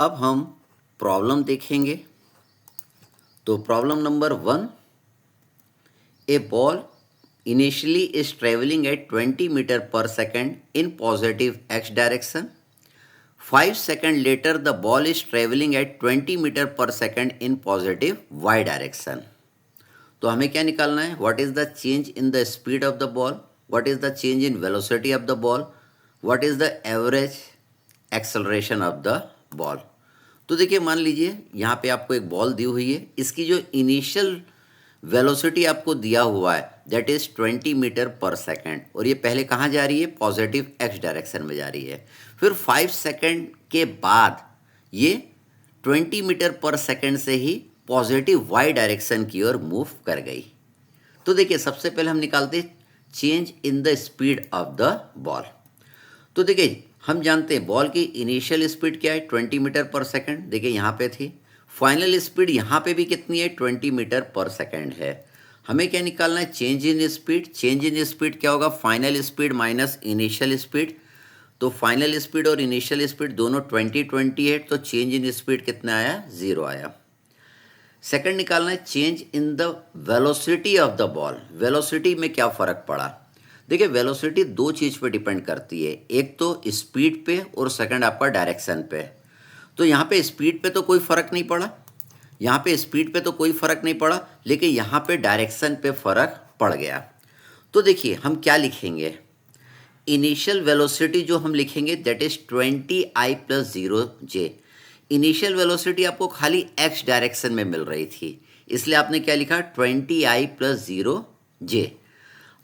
अब हम प्रॉब्लम देखेंगे। तो problem number 1, A ball initially is traveling at 20 meter per second in positive x direction. 5 seconds later the ball is traveling at 20 meter per second in positive y direction. तो हमें क्या निकालना है? What is the change in the speed of the ball? What is the change in velocity of the ball? What is the average acceleration of the ball? तो देखिए, मान लीजिए यहाँ पे आपको एक बॉल दी हुई है, इसकी जो इनिशियल वेलोसिटी आपको दिया हुआ है दैट इज़ 20 मीटर पर सेकेंड, और ये पहले कहाँ जा रही है? पॉजिटिव एक्स डायरेक्शन में जा रही है। फिर 5 सेकेंड के बाद ये 20 मीटर पर सेकेंड से ही पॉजिटिव वाई डायरेक्शन की ओर मूव कर गई। तो देखिए, सबसे पहले हम निकालते change in the speed of the ball. तो देखिए, हम जानते हैं बॉल की इनिशियल स्पीड क्या है? 20 मीटर पर सेकेंड। देखिए यहाँ पे थी। फाइनल स्पीड यहाँ पे भी कितनी है? 20 मीटर पर सेकेंड है। हमें क्या निकालना है? Change in speed. Change in speed क्या होगा? Final speed minus initial speed. तो फाइनल स्पीड और इनिशियल स्पीड दोनों 20 है, तो चेंज इन स्पीड कितना आया? 0 आया। सेकंड निकालना है change in the velocity of the ball. Velocity में क्या फ़र्क पड़ा? देखिए, वेलोसिटी दो चीज़ पे डिपेंड करती है, एक तो स्पीड पे और सेकंड आपका डायरेक्शन पे। तो यहाँ पे स्पीड पे तो कोई फ़र्क नहीं पड़ा, यहाँ पे स्पीड पे तो कोई फ़र्क नहीं पड़ा, लेकिन यहाँ पे डायरेक्शन पे फ़र्क पड़ गया। तो देखिए, हम क्या लिखेंगे? इनिशियल वेलोसिटी जो हम लिखेंगे that is 20i + 0j। Initial velocity आपको खाली एक्स डायरेक्शन में मिल रही थी, इसलिए आपने क्या लिखा? 20i + 0j।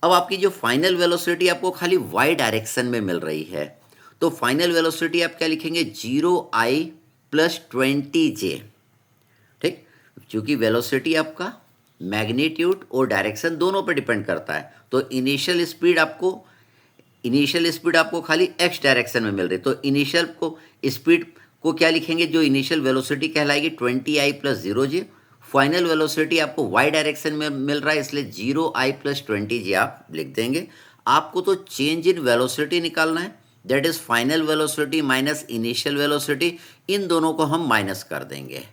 अब आपकी जो फाइनल वेलोसिटी आपको खाली वाई डायरेक्शन में मिल रही है, तो फाइनल वेलोसिटी आप क्या लिखेंगे? 0i + 20j। ठीक, क्योंकि वेलोसिटी आपका मैग्नीट्यूड और डायरेक्शन दोनों पर डिपेंड करता है। तो इनिशियल स्पीड आपको खाली एक्स डायरेक्शन में मिल रही है, तो इनिशियल को स्पीड को क्या लिखेंगे? जो इनिशियल वेलोसिटी कहलाएगी 20i + 0j। फाइनल वेलोसिटी आपको वाई डायरेक्शन में मिल रहा है, इसलिए 0i + 20j आप लिख देंगे। आपको तो चेंज इन वेलोसिटी निकालना है, that is final velocity minus initial velocity. इन दोनों को हम माइनस कर देंगे।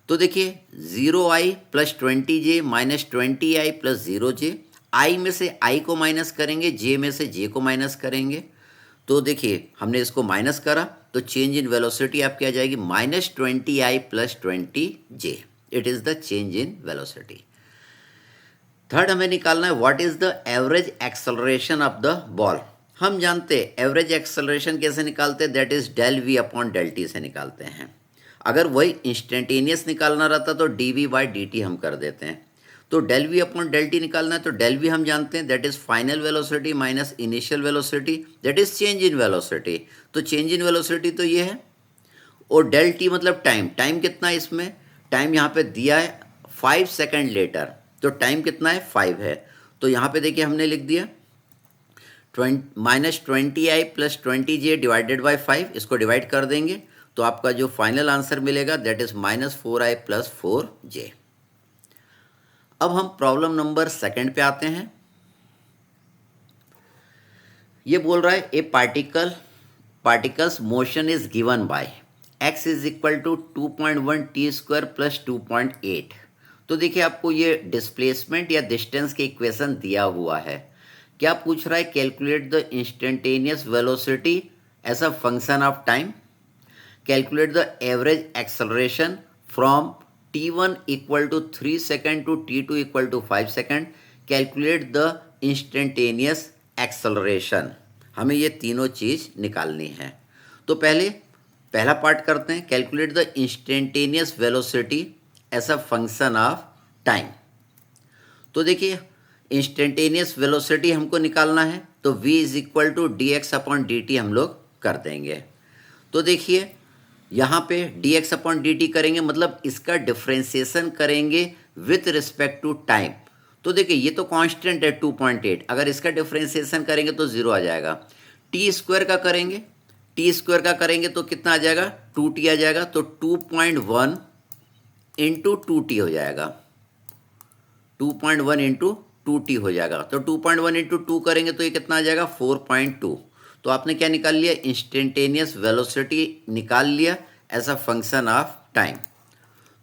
तो देखिए, 0i + 20j minus 20i + 0j। i में से i को माइनस करेंगे, j में से j को माइनस करेंगे। तो देखिए, हमने इसको माइनस करा तो चेंज इन वेलोसिटी आपकी आ जाएगी -20i + 20j। It is the change in velocity. Third हमें निकालना है what is the average acceleration of the ball. हम जानते हैं एवरेज एक्सेलरेशन कैसे निकालते हैं, that is del v/del t से निकालते हैं। अगर वही इंस्टेंटेनियस निकालना रहता तो dv/dt हम कर देते हैं। तो del v/del t निकालना है, तो del v हम जानते हैं that is final velocity minus initial velocity, that is change in velocity. तो चेंज इन वेलोसिटी तो ये है, और del t मतलब टाइम। टाइम कितना है इसमें? टाइम यहाँ पे दिया है 5 सेकेंड लेटर, तो टाइम कितना है? 5 है। तो यहाँ पे देखिए हमने लिख दिया -20i + 20j डिवाइडेड बाई 5। इसको डिवाइड कर देंगे तो आपका जो फाइनल आंसर मिलेगा दैट इज़ -4i + 4j। अब हम प्रॉब्लम नंबर 2 पे आते हैं। ये बोल रहा है a particle's motion is given by x = 2.1 t² + 2.8। तो देखिए, आपको ये डिस्प्लेसमेंट या डिस्टेंस के इक्वेशन दिया हुआ है। क्या पूछ रहा है? Calculate the instantaneous velocity as a function of time, calculate the average acceleration from t1 = 3 second to t2 = 5 second, calculate the instantaneous acceleration. हमें ये तीनों चीज़ निकालनी है। तो पहला पार्ट करते हैं, calculate the instantaneous velocity as a function of time. तो देखिए, इंस्टेंटेनियस वेलोसिटी हमको निकालना है, तो v = dx/dt हम लोग कर देंगे। तो देखिए, यहाँ पे dx/dt करेंगे मतलब इसका डिफ्रेंसिएशन करेंगे विथ रिस्पेक्ट टू टाइम। तो देखिए, ये तो कांस्टेंट है 2.8, अगर इसका डिफ्रेंसिएशन करेंगे तो 0 आ जाएगा। t² का करेंगे तो कितना आ जाएगा? 2t आ जाएगा, तो 2.1 × 2t हो जाएगा। 2.1 × 2t हो जाएगा, तो 2.1 × 2 करेंगे तो ये कितना आ जाएगा? 4.2। तो आपने क्या निकाल लिया? इंस्टेंटेनियस वेलोसिटी निकाल लिया as a function of time.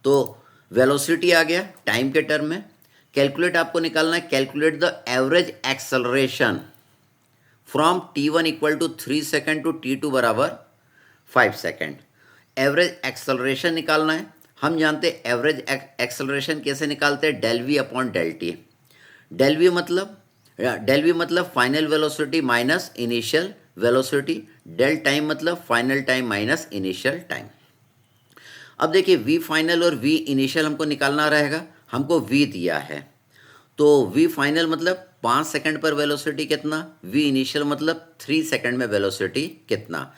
तो वेलोसिटी आ गया टाइम के टर्म में। कैलकुलेट आपको निकालना है, calculate the average acceleration from t1 equal to 3 second to t2 बराबर 5 सेकेंड। एवरेज एक्सेलरेशन निकालना है। हम जानते हैं एवरेज एक्सेलरेशन कैसे निकालते हैं, del we upon del t. Del v मतलब final velocity minus initial velocity, del time मतलब final time minus initial time. अब देखिए वी फाइनल और वी इनिशियल हमको निकालना रहेगा। हमको वी दिया है, तो वी फाइनल मतलब 5 सेकंड पर वेलोसिटी कितना, वी इनिशियल मतलब 3 सेकंड में वेलोसिटी कितना।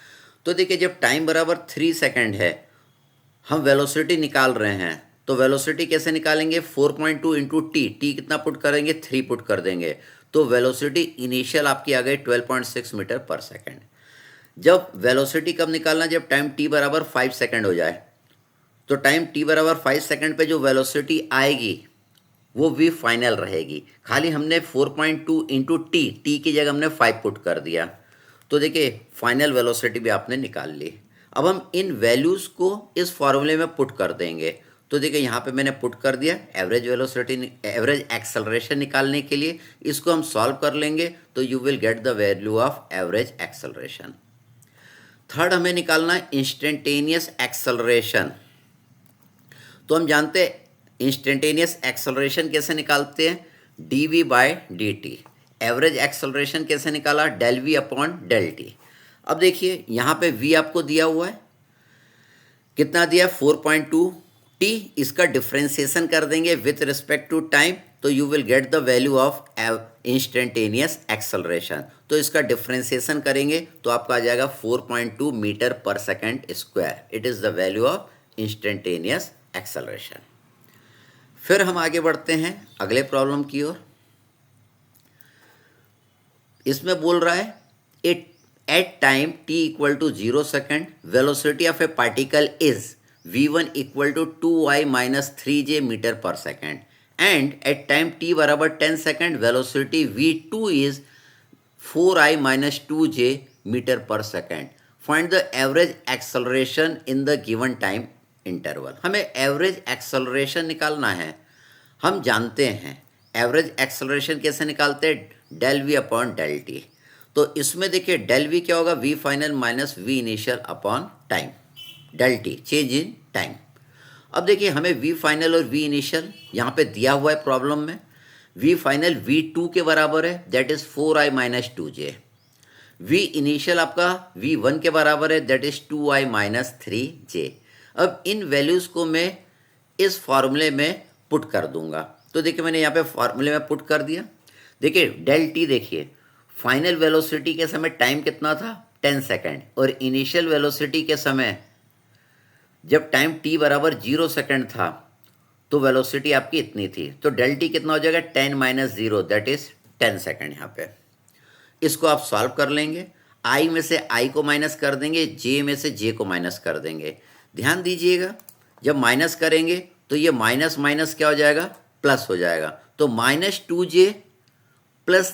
तो देखिए जब टाइम बराबर 3 सेकंड है, हम वेलोसिटी निकाल रहे हैं, तो वेलोसिटी कैसे निकालेंगे, 4.2 इंटू टी, टी कितना पुट करेंगे, 3 पुट कर देंगे। तो वेलोसिटी इनिशियल आपकी आ गई 12.6 मीटर पर सेकंड। जब वेलोसिटी कब निकालना, जब टाइम टी बराबर 5 सेकंड हो जाए। तो टाइम टी बराबर 5 सेकंड पे जो वेलोसिटी आएगी वो वी फाइनल रहेगी। खाली हमने 4.2 इंटू टी की जगह हमने 5 पुट कर दिया। तो देखिए फाइनल वेलोसिटी भी आपने निकाल ली। अब हम इन वैल्यूज़ को इस फॉर्मूले में पुट कर देंगे। तो देखिए यहाँ पे मैंने पुट कर दिया एवरेज वेलोसिटी, एवरेज एक्सेलरेशन निकालने के लिए। इसको हम सॉल्व कर लेंगे तो you will get the value of average acceleration. Third हमें निकालना है इंस्टेंटेनियस एक्सेलरेशन। तो हम जानते हैं इंस्टेंटेनियस एक्सेलरेशन कैसे निकालते हैं, D V by D T. Average acceleration कैसे निकाला, del we upon del T. अब देखिए यहाँ पे वी आपको दिया हुआ है, कितना दिया, 4.2 टी। इसका डिफ्रेंसिएशन कर देंगे विथ रिस्पेक्ट टू टाइम, तो you will get the value of instantaneous acceleration. तो इसका डिफ्रेंसिएशन करेंगे तो आपका आ जाएगा 4.2 मीटर पर second square. It is the value of instantaneous acceleration. फिर हम आगे बढ़ते हैं अगले प्रॉब्लम की ओर। इसमें बोल रहा है it at time t equal to 0 second velocity of a particle is v1 equal to 2i minus 3j metre पर second and at time t बराबर 10 second velocity v2 is 4i minus 2j metre पर second. Find the average acceleration in the given time interval. हमें average acceleration निकालना है। हम जानते हैं average acceleration कैसे निकालते हैं, del we upon del T. तो इसमें देखिए डेल वी क्या होगा, V final minus V initial upon time, del T change in time. अब देखिए हमें वी फाइनल और वी इनिशियल यहाँ पे दिया हुआ है प्रॉब्लम में। वी फाइनल वी टू के बराबर है, that is 4i minus 2j। V initial आपका वी वन के बराबर है, that is 2i minus 3j। अब इन वैल्यूज़ को मैं इस फॉर्मूले में पुट कर दूंगा। तो देखिए मैंने यहाँ पे फॉर्मूले में पुट कर दिया। देखिए डेल टी, देखिए फाइनल वेलोसिटी के समय टाइम कितना था, 10 सेकेंड, और इनिशियल वेलोसिटी के समय जब टाइम t बराबर 0 सेकेंड था तो वेलोसिटी आपकी इतनी थी। तो डेल टी कितना हो जाएगा, 10 माइनस 0, दैट इज़ 10 सेकेंड। यहाँ पे इसको आप सॉल्व कर लेंगे। i में से i को माइनस कर देंगे, j में से j को माइनस कर देंगे। ध्यान दीजिएगा जब माइनस करेंगे तो ये माइनस माइनस क्या हो जाएगा, प्लस हो जाएगा। तो माइनस 2j प्लस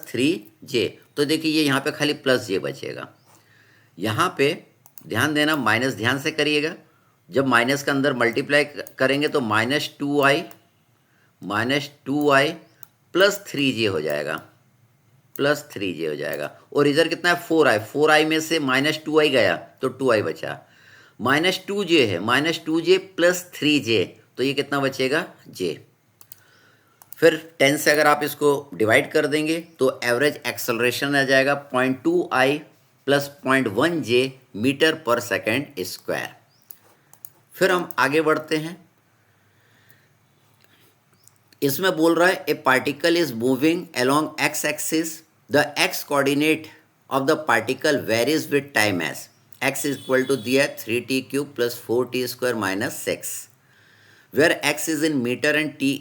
3j। तो देखिए ये यहाँ पे खाली प्लस j बचेगा। यहाँ पे ध्यान देना, माइनस ध्यान से करिएगा। जब माइनस के अंदर मल्टीप्लाई करेंगे तो माइनस 2i प्लस 3j हो जाएगा, प्लस 3j हो जाएगा। और इधर कितना है, 4i में से माइनस 2i गया तो 2i बचा। माइनस 2j है, माइनस 2j प्लस 3j, तो ये कितना बचेगा, j। फिर 10 से अगर आप इसको डिवाइड कर देंगे तो एवरेज एक्सेलरेशन आ जाएगा 0.2i प्लस 0.1j मीटर पर सेकेंड स्क्वायर। फिर हम आगे बढ़ते हैं। इसमें बोल रहा है a particle is moving along X axis, the X coordinate of the particle varies with time as x equal to दिया है 3t cube plus 4t square minus 6, where x is in metre and t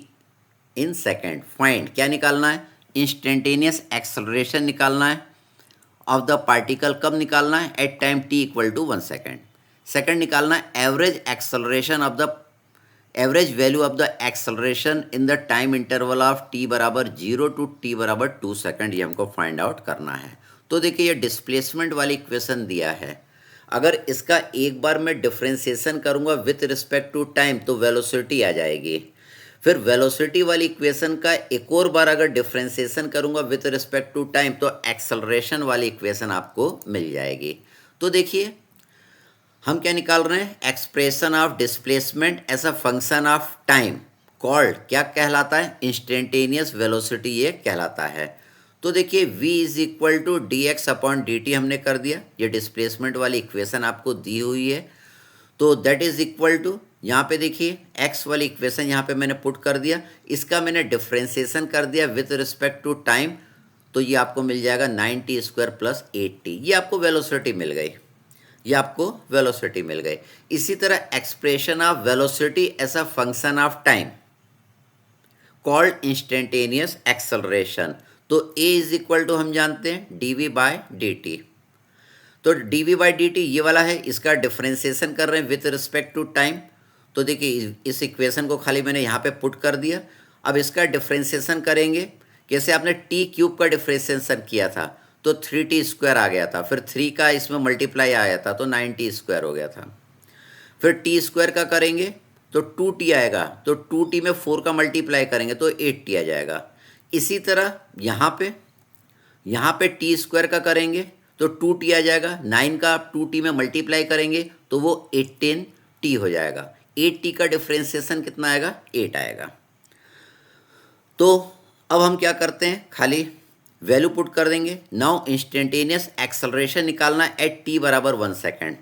in second. Find, क्या निकालना है, instantaneous acceleration निकालना है of the particle. कब निकालना है, at time t equal to 1 second. Second निकालना है average acceleration of the, average value of the acceleration in the time interval of t बराबर 0 टू t बराबर 2 सेकंड, ये हमको फाइंड आउट करना है। तो देखिए ये डिस्प्लेसमेंट वाली इक्वेशन दिया है, अगर इसका एक बार मैं डिफ्रेंसिएशन करूंगा विथ रिस्पेक्ट टू टाइम तो वेलोसिटी आ जाएगी, फिर वेलोसिटी वाली इक्वेशन का एक और बार अगर डिफ्रेंसिएशन करूंगा विथ रिस्पेक्ट टू टाइम तो एक्सेलरेशन वाली इक्वेशन आपको मिल जाएगी। तो देखिए हम क्या निकाल रहे हैं, expression of displacement as a function of time called क्या कहलाता है, इंस्टेंटेनियस वेलोसिटी ये कहलाता है। तो देखिए v is equal to D X upon D T हमने कर दिया, ये डिस्प्लेसमेंट वाली इक्वेशन आपको दी हुई है। तो दैट इज इक्वल टू, यहाँ पे देखिए x वाली इक्वेशन यहाँ पे मैंने पुट कर दिया, इसका मैंने डिफ्रेंसिएशन कर दिया विथ रिस्पेक्ट टू टाइम, तो ये आपको मिल जाएगा 90 स्क्वायर प्लस 80, ये आपको वेलोसिटी मिल गई, ये आपको वेलोसिटी मिल गई। इसी तरह expression of velocity as a function of time called instantaneous acceleration, तो a इज इक्वल टू हम जानते हैं dv बाय dt, तो dv बाई dt ये वाला है, इसका डिफ्रेंसिएशन कर रहे हैं विथ रिस्पेक्ट टू टाइम। तो देखिए इस इक्वेशन को खाली मैंने यहाँ पे पुट कर दिया, अब इसका डिफ्रेंसिएशन करेंगे कैसे, आपने टी क्यूब का डिफ्रेंसिएशन किया था तो 3t स्क्वायर आ गया था, फिर 3 का इसमें मल्टीप्लाई आया था तो 90 स्क्वायर हो गया था, फिर t स्क्वायर का करेंगे तो 2t आएगा, तो 2t में 4 का मल्टीप्लाई करेंगे तो 8t आ जाएगा। इसी तरह यहाँ पे टी स्क्वायर का करेंगे तो 2t आ जाएगा, 9 का आप 2t में मल्टीप्लाई करेंगे तो वो 18t हो जाएगा, 8t का डिफ्रेंसिएशन कितना आएगा, 8 आएगा। तो अब हम क्या करते हैं, खाली वैल्यू पुट कर देंगे। नाउ इंस्टेंटेनियस एक्सेलरेशन निकालना है एट t बराबर 1 सेकेंड।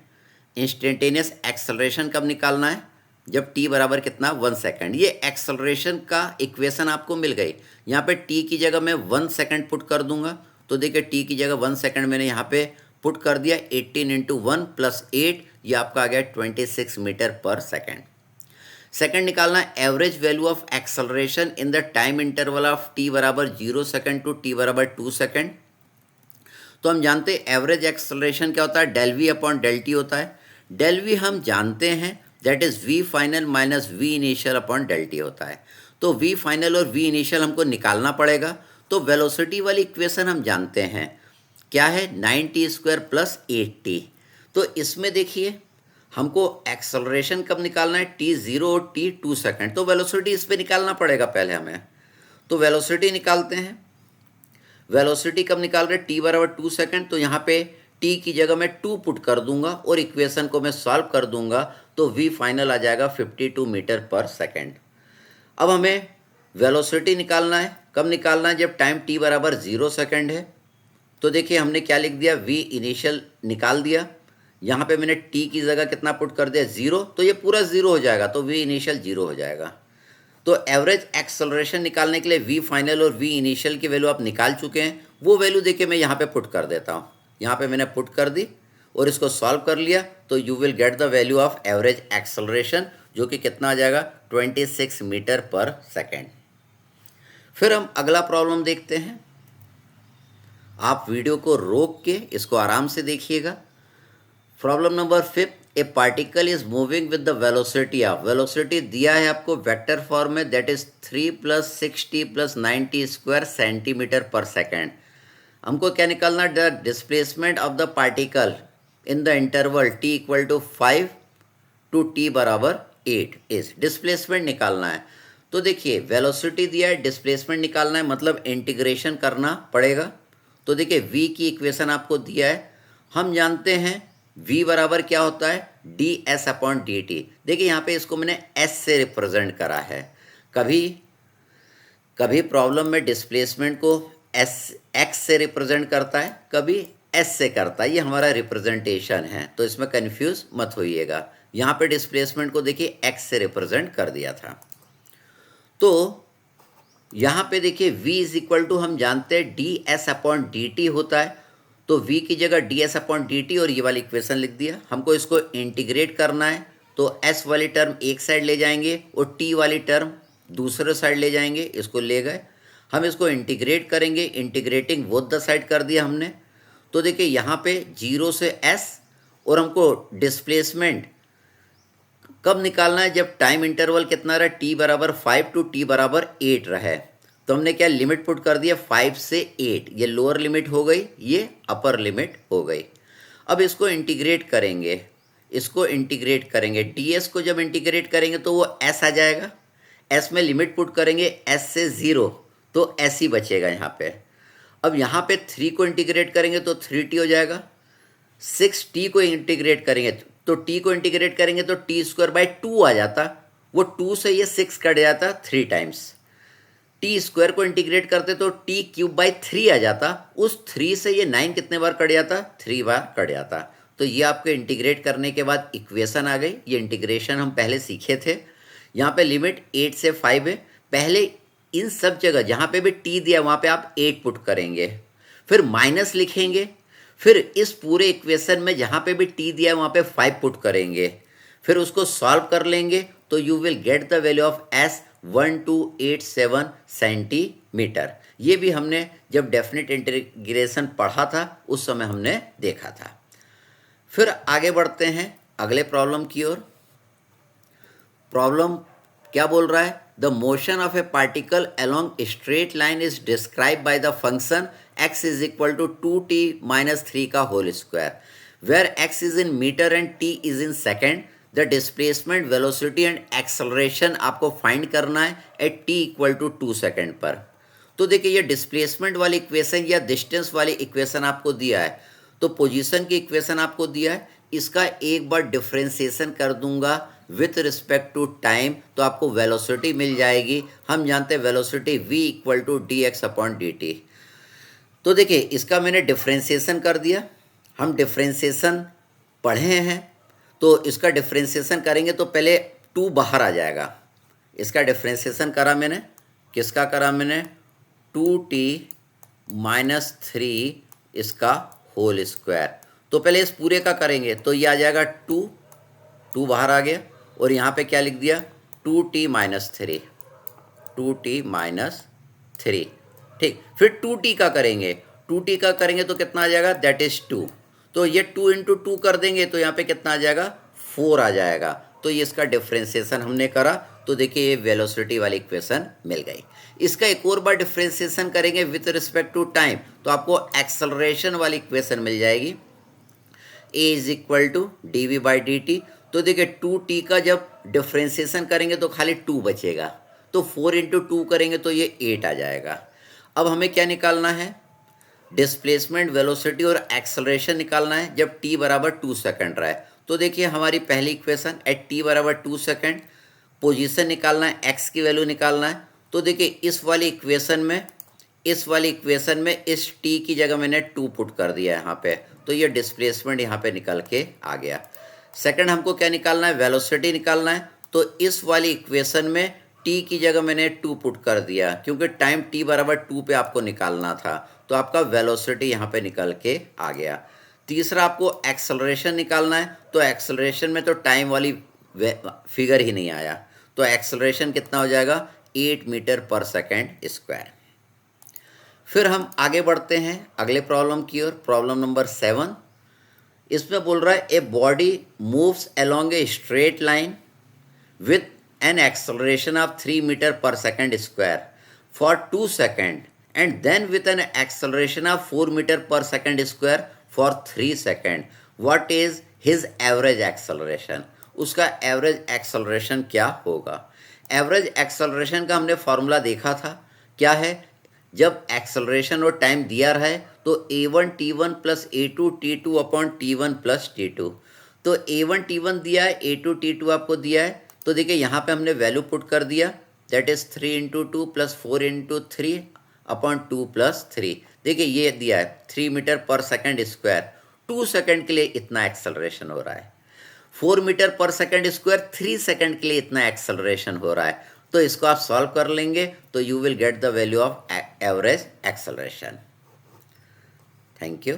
इंस्टेंटेनियस एक्सेलरेशन कब निकालना है, जब t बराबर कितना 1 सेकेंड। ये एक्सेलरेशन का इक्वेशन आपको मिल गई, यहाँ पे t की जगह मैं 1 सेकेंड पुट कर दूंगा, तो देखिए t की जगह 1 सेकेंड मैंने यहाँ पे पुट कर दिया, 18 इंटू 1 प्लस 8, ये आपका आ गया 26 मीटर पर सेकेंड। सेकेंड निकालना है average value of acceleration in the time interval of t बराबर 0 सेकेंड टू t बराबर 2 सेकेंड। तो हम जानते हैं एवरेज एक्सेलरेशन क्या होता है, del we upon del T होता है। डेल वी हम जानते हैं that is V final minus V initial upon del T होता है। तो वी फाइनल और वी इनिशियल हमको निकालना पड़ेगा। तो वेलोसिटी वाली इक्वेशन हम जानते हैं क्या है, 90 स्क्वायर प्लस 8t। तो इसमें देखिए हमको एक्सेलरेशन कब निकालना है, t0 और t2 सेकेंड, तो वेलोसिटी इस पर निकालना पड़ेगा पहले हमें। तो वेलोसिटी निकालते हैं, वेलोसिटी कब निकाल रहे, t बराबर 2 सेकेंड, तो यहाँ पे t की जगह मैं 2 पुट कर दूंगा और इक्वेशन को मैं सॉल्व कर दूंगा, तो v फाइनल आ जाएगा 52 मीटर पर सेकेंड। अब हमें वेलोसिटी निकालना है, कब निकालना है, जब टाइम t बराबर 0 सेकेंड है। तो देखिए हमने क्या लिख दिया, v इनिशियल निकाल दिया, यहाँ पे मैंने t की जगह कितना पुट कर दिया 0, तो ये पूरा 0 हो जाएगा, तो v इनिशियल 0 हो जाएगा। तो एवरेज एक्सेलरेशन निकालने के लिए v फाइनल और v इनिशियल की वैल्यू आप निकाल चुके हैं, वो वैल्यू देखिए मैं यहाँ पे पुट कर देता हूँ, यहाँ पे मैंने पुट कर दी और इसको सॉल्व कर लिया, तो you will get the value of average acceleration, जो कि कितना आ जाएगा 26 मीटर पर सेकेंड। फिर हम अगला प्रॉब्लम देखते हैं, आप वीडियो को रोक के इसको आराम से देखिएगा। Problem number 5, a particle is moving with the velocity of, velocity दिया है आपको वेक्टर फॉर्म में, that is 3 plus 60 plus 90 square centimetre पर सेकेंड। हमको क्या निकालना, the displacement of the particle in the interval t equal to 5 to t बराबर 8 is, displacement निकालना है। तो देखिए वेलोसिटी दिया है, डिस्प्लेसमेंट निकालना है, मतलब इंटीग्रेशन करना पड़ेगा। तो देखिए v की इक्वेशन आपको दिया है, हम जानते हैं v बराबर क्या होता है, D S upon D T. देखिए यहाँ पे इसको मैंने s से रिप्रेजेंट करा है, कभी प्रॉब्लम में डिस्प्लेसमेंट को x से रिप्रेजेंट करता है, कभी s से करता है, ये हमारा रिप्रेजेंटेशन है, तो इसमें कंफ्यूज मत होइएगा। यहाँ पे डिस्प्लेसमेंट को देखिए x से रिप्रेजेंट कर दिया था। तो यहाँ पे देखिए v इज इक्वल टू हम जानते हैं D S upon D T होता है, तो v की जगह D S upon D T और ये वाली इक्वेशन लिख दिया। हमको इसको इंटीग्रेट करना है, तो s वाली टर्म एक साइड ले जाएंगे और t वाली टर्म दूसरे साइड ले जाएंगे, इसको ले गए। हम इसको इंटीग्रेट करेंगे, इंटीग्रेटिंग बोथ द साइड कर दिया हमने। तो देखिए यहाँ पे 0 से s और हमको डिस्प्लेसमेंट कब निकालना है? जब टाइम इंटरवल कितना रहा, t बराबर 5 टू t बराबर 8 रहे। तो हमने क्या लिमिट पुट कर दिया 5 से 8, ये लोअर लिमिट हो गई, ये अपर लिमिट हो गई। अब इसको इंटीग्रेट करेंगे, इसको इंटीग्रेट करेंगे, ds को जब इंटीग्रेट करेंगे तो वो s आ जाएगा, s में लिमिट पुट करेंगे s से 0, तो s ही बचेगा यहाँ पे। अब यहाँ पे 3 को इंटीग्रेट करेंगे तो 3t हो जाएगा, 6t को इंटीग्रेट करेंगे तो t को इंटीग्रेट करेंगे तो t स्क्वायर बाई 2 आ जाता, वो 2 से ये 6 कट जाता 3 टाइम्स। टी स्क्वायर को इंटीग्रेट करते तो टी क्यूब बाई 3 आ जाता, उस 3 से ये 9 कितने बार कट जाता, 3 बार कट जाता। तो ये आपके इंटीग्रेट करने के बाद इक्वेशन आ गई। ये इंटीग्रेशन हम पहले सीखे थे। यहाँ पे लिमिट 8 से 5 है। पहले इन सब जगह जहाँ पे भी टी दिया वहाँ पे आप 8 पुट करेंगे, फिर माइनस लिखेंगे, फिर इस पूरे इक्वेशन में जहाँ पे भी टी दिया है वहाँ पे 5 पुट करेंगे, फिर उसको सॉल्व कर लेंगे तो you will get the value of S 1287 centimetre. ये भी हमने जब डेफिनेट इंटीग्रेशन पढ़ा था उस समय हमने देखा था। फिर आगे बढ़ते हैं अगले प्रॉब्लम की ओर। प्रॉब्लम क्या बोल रहा है? The motion of a particle along straight line is describe by the function x is equal to 2t minus 3 का whole square, where x is in metre and t is in second. The displacement, velocity and acceleration आपको find करना है at t equal to 2 second पर। तो देखिए ये displacement वाली equation या डिस्टेंस वाली इक्वेशन आपको दिया है, तो पोजीशन की इक्वेशन आपको दिया है, इसका एक बार डिफ्रेंसिएशन कर दूंगा विथ रिस्पेक्ट टू टाइम तो आपको वेलोसिटी मिल जाएगी। हम जानते हैं velocity v equal to D X upon D T. तो देखिए इसका मैंने डिफ्रेंसिएशन कर दिया, हम डिफ्रेंसिएशन पढ़े हैं तो इसका डिफ्रेंसिएशन करेंगे तो पहले 2 बाहर आ जाएगा। इसका डिफ्रेंसिएशन करा मैंने, किसका करा मैंने? 2t माइनस 3 इसका होल स्क्वायर। तो पहले इस पूरे का करेंगे तो ये आ जाएगा 2 बाहर आ गया, और यहाँ पे क्या लिख दिया 2t माइनस 3, 2t माइनस 3। ठीक, फिर 2t का करेंगे, 2t का करेंगे तो कितना आ जाएगा? That is 2। तो ये 2 इंटू 2 कर देंगे तो यहाँ पे कितना आ जाएगा? 4 आ जाएगा। तो ये इसका डिफ्रेंसिएशन हमने करा, तो देखिए ये वेलोसिटी वाली इक्वेशन मिल गई। इसका एक और बार डिफ्रेंसिएशन करेंगे विथ रिस्पेक्ट टू टाइम तो आपको एक्सेलरेशन वाली इक्वेशन मिल जाएगी, a is equal to D V by D T. तो देखिए 2t का जब डिफ्रेंसिएशन करेंगे तो खाली 2 बचेगा, तो 4 इंटू 2 करेंगे तो ये 8 आ जाएगा। अब हमें क्या निकालना है? डिस्प्लेसमेंट, वेलोसिटी और एक्सेलरेशन निकालना है जब t बराबर 2 सेकेंड रहा है। तो देखिए हमारी पहली इक्वेशन एट t बराबर 2 सेकेंड, पोजीशन निकालना है, x की वैल्यू निकालना है। तो देखिए इस वाली इक्वेशन में इस t की जगह मैंने 2 पुट कर दिया यहाँ पे, तो ये डिस्प्लेसमेंट यहाँ पे निकल के आ गया। सेकंड हमको क्या निकालना है? वेलोसिटी निकालना है। तो इस वाली इक्वेशन में t की जगह मैंने 2 पुट कर दिया क्योंकि टाइम t बराबर 2 पे आपको निकालना था, तो आपका वेलोसिटी यहाँ पे निकल के आ गया। तीसरा आपको एक्सेलरेशन निकालना है, तो एक्सेलरेशन में तो टाइम वाली फिगर ही नहीं आया, तो एक्सेलरेशन कितना हो जाएगा? 8 मीटर पर सेकेंड स्क्वायर। फिर हम आगे बढ़ते हैं अगले प्रॉब्लम की ओर। प्रॉब्लम नंबर 7, इसमें बोल रहा है a body moves along a straight line with an acceleration of 3 metre पर second square for 2 second and then with an acceleration of 4 metre पर second square for 3 second. What is his average acceleration? उसका average acceleration क्या होगा? Average acceleration का हमने formula देखा था, क्या है? जब एक्सेलरेशन और टाइम दिया रहे तो a1 t1 plus a2 t2 upon t1 plus t2। तो a1 t1 दिया है, a2 t2 आपको दिया है, तो देखिए यहाँ पे हमने वैल्यू पुट कर दिया, that is 3 into 2 plus 4 into 3 upon 2 plus 3। देखिए ये दिया है 3 मीटर पर सेकेंड स्क्वायर, 2 सेकेंड के लिए इतना एक्सेलरेशन हो रहा है। 4 मीटर पर सेकेंड स्क्वायर 3 सेकेंड के लिए इतना एक्सेलरेशन हो रहा है। तो इसको आप सॉल्व कर लेंगे तो you will get the value of average acceleration. Thank you.